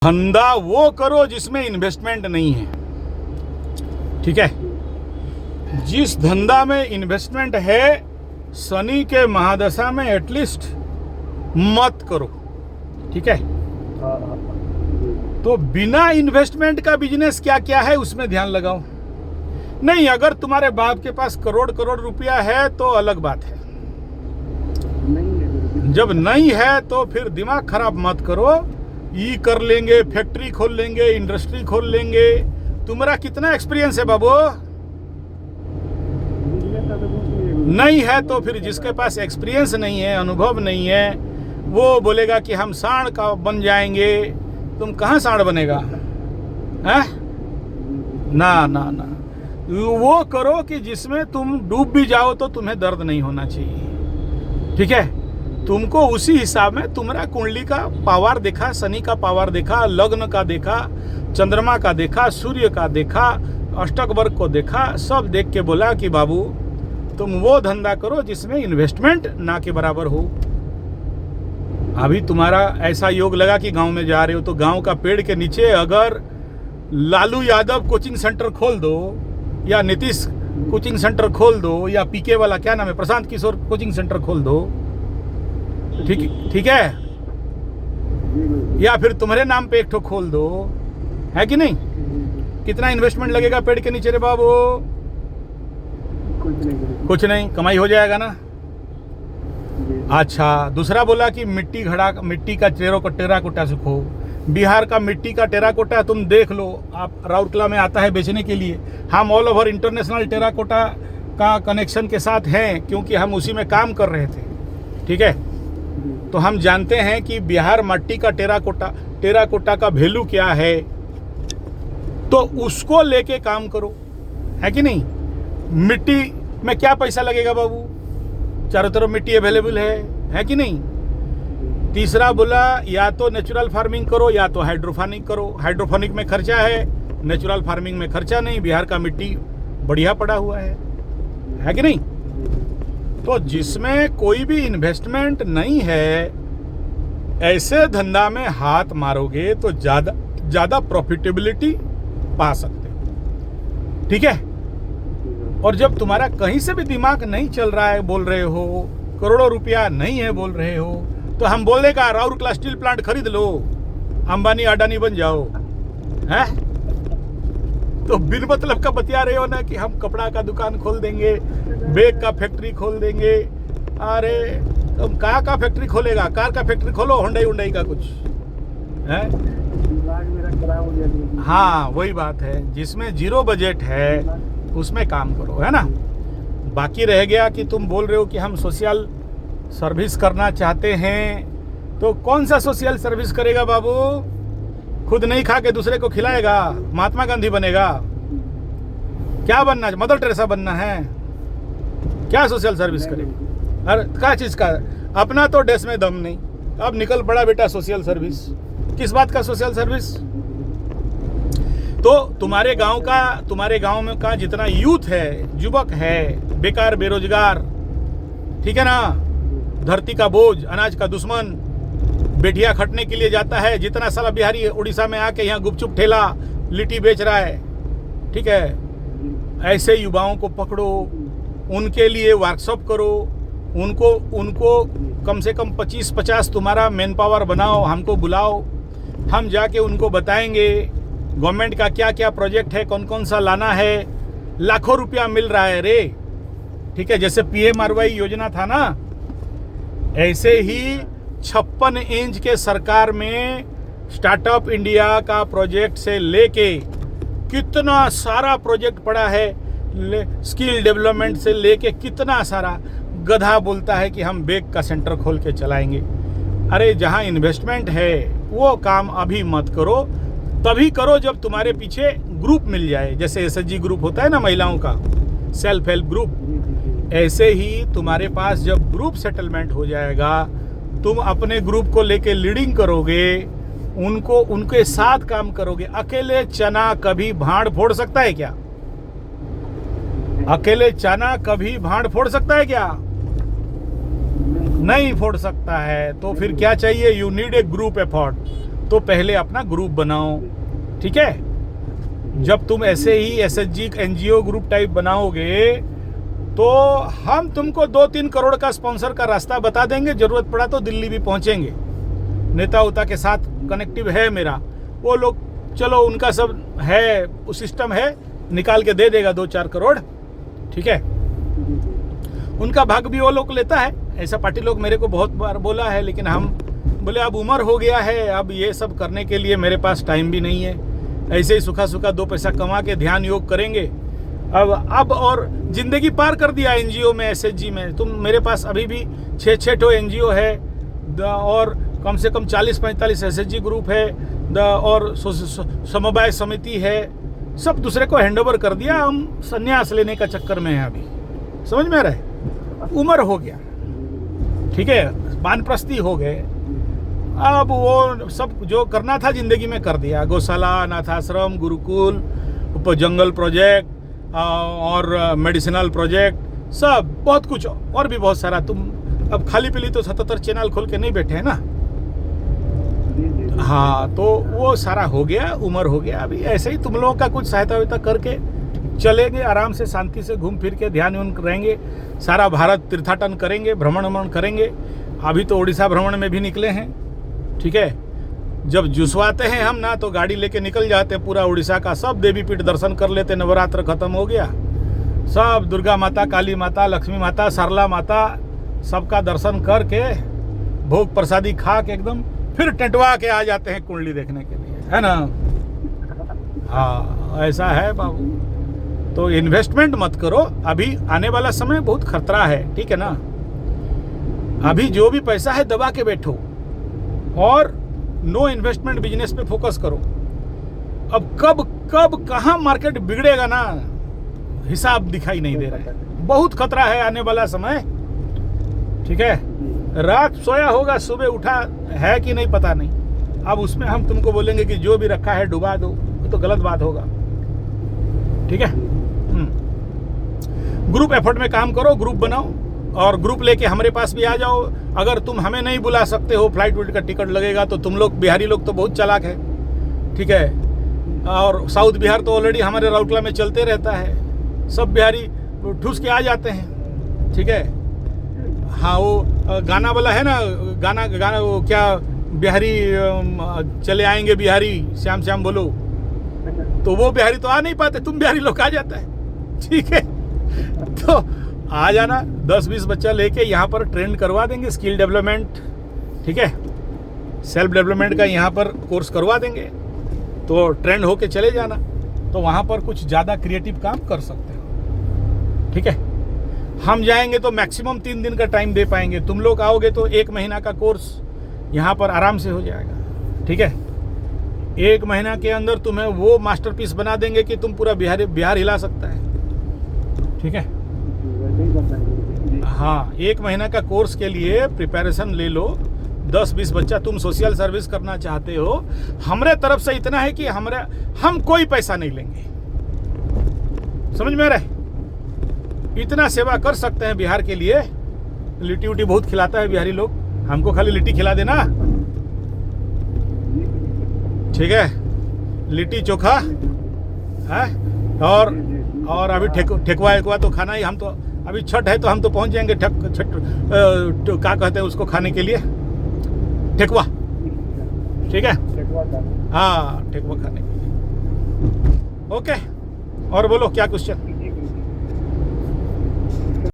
धंधा वो करो जिसमें इन्वेस्टमेंट नहीं है, ठीक है। जिस धंधा में इन्वेस्टमेंट है शनि के महादशा में एटलीस्ट मत करो, ठीक है। तो बिना इन्वेस्टमेंट का बिजनेस क्या क्या है उसमें ध्यान लगाओ। नहीं, अगर तुम्हारे बाप के पास करोड़ करोड़ रुपया है तो अलग बात है। जब नहीं है तो फिर दिमाग खराब मत करो। ये कर लेंगे, फैक्ट्री खोल लेंगे, इंडस्ट्री खोल लेंगे। तुम्हारा कितना एक्सपीरियंस है बाबू? नहीं है तो फिर जिसके पास एक्सपीरियंस नहीं है, अनुभव नहीं है, वो बोलेगा कि हम सांड का बन जाएंगे। तुम कहाँ सांड बनेगा? हैं? ना ना ना, वो करो कि जिसमें तुम डूब भी जाओ तो तुम्हें दर्द नहीं होना चाहिए, ठीक है। तुमको उसी हिसाब में तुम्हारा कुंडली का पावर देखा, शनि का पावर देखा, लग्न का देखा, चंद्रमा का देखा, सूर्य का देखा, अष्टक वर्ग को देखा, सब देख के बोला कि बाबू तुम वो धंधा करो जिसमें इन्वेस्टमेंट ना के बराबर हो। अभी तुम्हारा ऐसा योग लगा कि गांव में जा रहे हो तो गांव का पेड़ के नीचे अगर लालू यादव कोचिंग सेंटर खोल दो या नीतीश कोचिंग सेंटर खोल दो या पीके वाला क्या नाम है, प्रशांत किशोर कोचिंग सेंटर खोल दो, ठीक है। या फिर तुम्हारे नाम पे एक ठो खोल दो, है कि नहीं? कितना इन्वेस्टमेंट लगेगा पेड़ के नीचे रे बाबू? कुछ नहीं, कमाई हो जाएगा ना। अच्छा, दूसरा बोला कि मिट्टी का टेराकोटा सीखो। बिहार का मिट्टी का टेराकोटा तुम देख लो, आप राउरकेला में आता है बेचने के लिए। हम ऑल ओवर इंटरनेशनल टेराकोटा का कनेक्शन के साथ हैं क्योंकि हम उसी में काम कर रहे थे, ठीक है। तो हम जानते हैं कि बिहार मट्टी का टेराकोटा का वैल्यू क्या है, तो उसको लेके काम करो, है कि नहीं। मिट्टी में क्या पैसा लगेगा बाबू? चारों तरफ मिट्टी अवेलेबल है कि नहीं। तीसरा बोला या तो नेचुरल फार्मिंग करो या तो हाइड्रोफोनिक करो। हाइड्रोफोनिक में खर्चा है, नेचुरल फार्मिंग में खर्चा नहीं। बिहार का मिट्टी बढ़िया पड़ा हुआ है कि नहीं। तो जिसमें कोई भी इन्वेस्टमेंट नहीं है, ऐसे धंधा में हाथ मारोगे तो ज्यादा प्रॉफिटेबिलिटी पा सकते हो, ठीक है। और जब तुम्हारा कहीं से भी दिमाग नहीं चल रहा है, बोल रहे हो करोड़ों रुपया नहीं है बोल रहे हो, तो हम बोल देगा राउरकेला स्टील प्लांट खरीद लो, अंबानी अडानी बन जाओ, हैं? तो बिन मतलब का बतिया रहे हो ना कि हम कपड़ा का दुकान खोल देंगे, बैग का फैक्ट्री खोल देंगे। अरे तुम कहाँ का फैक्ट्री खोलेगा? कार का फैक्ट्री खोलो, हुंडई का कुछ है। हाँ, वही बात है, जिसमें जीरो बजट है उसमें काम करो, है ना। बाकी रह गया कि तुम बोल रहे हो कि हम सोशल सर्विस करना चाहते हैं, तो कौन सा सोशल सर्विस करेगा बाबू? खुद नहीं खा के दूसरे को खिलाएगा, महात्मा गांधी बनेगा? क्या बनना है? मदर टेरेसा बनना है? क्या सोशल सर्विस करेगा? अरे क्या चीज का? अपना तो देश में दम नहीं, अब निकल पड़ा बेटा सोशल सर्विस। किस बात का सोशल सर्विस? तो तुम्हारे गांव में का जितना यूथ है, युवक है, बेकार बेरोजगार, ठीक है ना, धरती का बोझ, अनाज का दुश्मन, बेटिया खटने के लिए जाता है, जितना साला बिहारी उड़ीसा में आके यहाँ गुपचुप ठेला लिट्टी बेच रहा है, ठीक है। ऐसे युवाओं को पकड़ो, उनके लिए वर्कशॉप करो, उनको कम से कम 25-50 तुम्हारा मैन पावर बनाओ, हमको बुलाओ, हम जाके उनको बताएंगे गवर्नमेंट का क्या क्या प्रोजेक्ट है, कौन कौन सा लाना है। लाखों रुपया मिल रहा है रे, ठीक है। जैसे PMRY योजना था ना, ऐसे ही 56 इंच के सरकार में स्टार्टअप इंडिया का प्रोजेक्ट से लेके कितना सारा प्रोजेक्ट पड़ा है, स्किल डेवलपमेंट से लेके कितना सारा। गधा बोलता है कि हम बैग का सेंटर खोल के चलाएंगे। अरे जहां इन्वेस्टमेंट है वो काम अभी मत करो, तभी करो जब तुम्हारे पीछे ग्रुप मिल जाए। जैसे SHG ग्रुप होता है ना महिलाओं का, सेल्फ हेल्प ग्रुप, ऐसे ही तुम्हारे पास जब ग्रुप सेटलमेंट हो जाएगा, तुम अपने ग्रुप को लेके लीडिंग करोगे, उनके साथ काम करोगे। अकेले चना कभी भाड़ फोड़ सकता है क्या? अकेले चना कभी भाड़ फोड़ सकता है क्या? नहीं फोड़ सकता है। तो फिर क्या चाहिए? You need a group effort. तो पहले अपना ग्रुप बनाओ, ठीक है। जब तुम ऐसे ही एसएचजी एनजीओ ग्रुप टाइप बनाओगे तो हम तुमको 2-3 करोड़ का स्पॉन्सर का रास्ता बता देंगे, जरूरत पड़ा तो दिल्ली भी पहुंचेंगे। नेता उता के साथ कनेक्टिव है मेरा, वो लोग चलो उनका सब है, वो सिस्टम है, निकाल के दे देगा 2-4 करोड़, ठीक है। उनका भाग भी वो लोग लेता है, ऐसा पार्टी लोग मेरे को बहुत बार बोला है, लेकिन हम बोले अब उम्र हो गया है, अब ये सब करने के लिए मेरे पास टाइम भी नहीं है, ऐसे ही सूखा सूखा 2 पैसा कमा के ध्यान योग करेंगे। अब और जिंदगी पार कर दिया एनजीओ में, एसएचजी में। तुम मेरे पास अभी भी 6 ठो एनजीओ है और कम से कम 40-45 एसएचजी ग्रुप है और समवाय समिति है, सब दूसरे को हैंडओवर कर दिया। हम संन्यास लेने का चक्कर में हैं अभी, समझ में आ रहा है, उम्र हो गया, ठीक है, वानप्रस्थी हो गए। अब वो सब जो करना था जिंदगी में कर दिया, गौशाला, अनाथाश्रम, गुरुकुल, जंगल प्रोजेक्ट और मेडिसिनल प्रोजेक्ट, सब बहुत कुछ और भी बहुत सारा। तुम अब खाली पीली तो 77 चैनल खोल के नहीं बैठे हैं ना, हाँ, तो वो सारा हो गया, उम्र हो गया। अभी ऐसे ही तुम लोगों का कुछ सहायता वहायता करके चलेंगे, आराम से शांति से घूम फिर के ध्यान रहेंगे, सारा भारत तीर्थाटन करेंगे, भ्रमण करेंगे। अभी तो उड़ीसा भ्रमण में भी निकले हैं, ठीक है। जब जुसवाते हैं हम ना तो गाड़ी लेके निकल जाते हैं, पूरा उड़ीसा का सब देवी पीठ दर्शन कर लेते। नवरात्र खत्म हो गया, सब दुर्गा माता, काली माता, लक्ष्मी माता, सरला माता, सबका दर्शन करके भोग प्रसादी खा के एकदम फिर टेंटवा के आ जाते हैं कुंडली देखने के लिए, है ना। हाँ, ऐसा है बाबू। तो इन्वेस्टमेंट मत करो, अभी आने वाला समय बहुत खतरा है, ठीक है ना। अभी जो भी पैसा है दबा के बैठो और नो इन्वेस्टमेंट बिजनेस पे फोकस करो। अब कब कहाँ मार्केट बिगड़ेगा ना, हिसाब दिखाई नहीं दे रहा है, बहुत खतरा है आने वाला समय, ठीक है। रात सोया होगा, सुबह उठा है कि नहीं पता नहीं। अब उसमें हम तुमको बोलेंगे कि जो भी रखा है डुबा दो, तो गलत बात होगा, ठीक है। ग्रुप एफर्ट में काम करो, ग्रुप बनाओ और ग्रुप लेके हमारे पास भी आ जाओ। अगर तुम हमें नहीं बुला सकते हो, फ्लाइट वीट का टिकट लगेगा, तो तुम लोग बिहारी लोग तो बहुत चालाक है, ठीक है। और साउथ बिहार तो ऑलरेडी हमारे राउरकेला में चलते रहता है, सब बिहारी ठूस के आ जाते हैं, ठीक है। हाँ, वो गाना वाला है ना, गाना वो क्या, बिहारी चले आएंगे बिहारी, श्याम श्याम बोलो, तो वो बिहारी तो आ नहीं पाते, तुम बिहारी लोग आ जाता है, ठीक है। तो आ जाना, 10-20 बच्चा लेके यहाँ पर ट्रेंड करवा देंगे, स्किल डेवलपमेंट, ठीक है, सेल्फ डेवलपमेंट का यहाँ पर कोर्स करवा देंगे, तो ट्रेंड होके चले जाना। तो वहाँ पर कुछ ज़्यादा क्रिएटिव काम कर सकते हो, ठीक है। हम जाएंगे तो मैक्सिमम 3 दिन का टाइम दे पाएंगे, तुम लोग आओगे तो 1 महीना का कोर्स यहाँ पर आराम से हो जाएगा, ठीक है। 1 महीना के अंदर तुम्हें वो मास्टरपीस बना देंगे कि तुम पूरा बिहार हिला सकता है, ठीक है। हाँ, 1 महीना का कोर्स के लिए प्रिपरेशन ले लो। 10-20 बच्चा, तुम सोशल सर्विस करना चाहते हो, हमारे तरफ से इतना है कि हम कोई पैसा नहीं लेंगे, समझ में आ रहा है। इतना सेवा कर सकते हैं बिहार के लिए। लिट्टी उट्टी बहुत खिलाता है बिहारी लोग, हमको खाली लिट्टी खिला देना, ठीक है, लिट्टी चोखा है। और अभी ठेकुआ वेकुआ तो खाना ही, हम तो अभी छठ है तो हम तो पहुंच जाएंगे क्या कहते हैं उसको खाने के लिए, ठेकुआ, ठीक है, हाँ, ठेकुआ खाने के लिए। ओके, और बोलो क्या क्वेश्चन।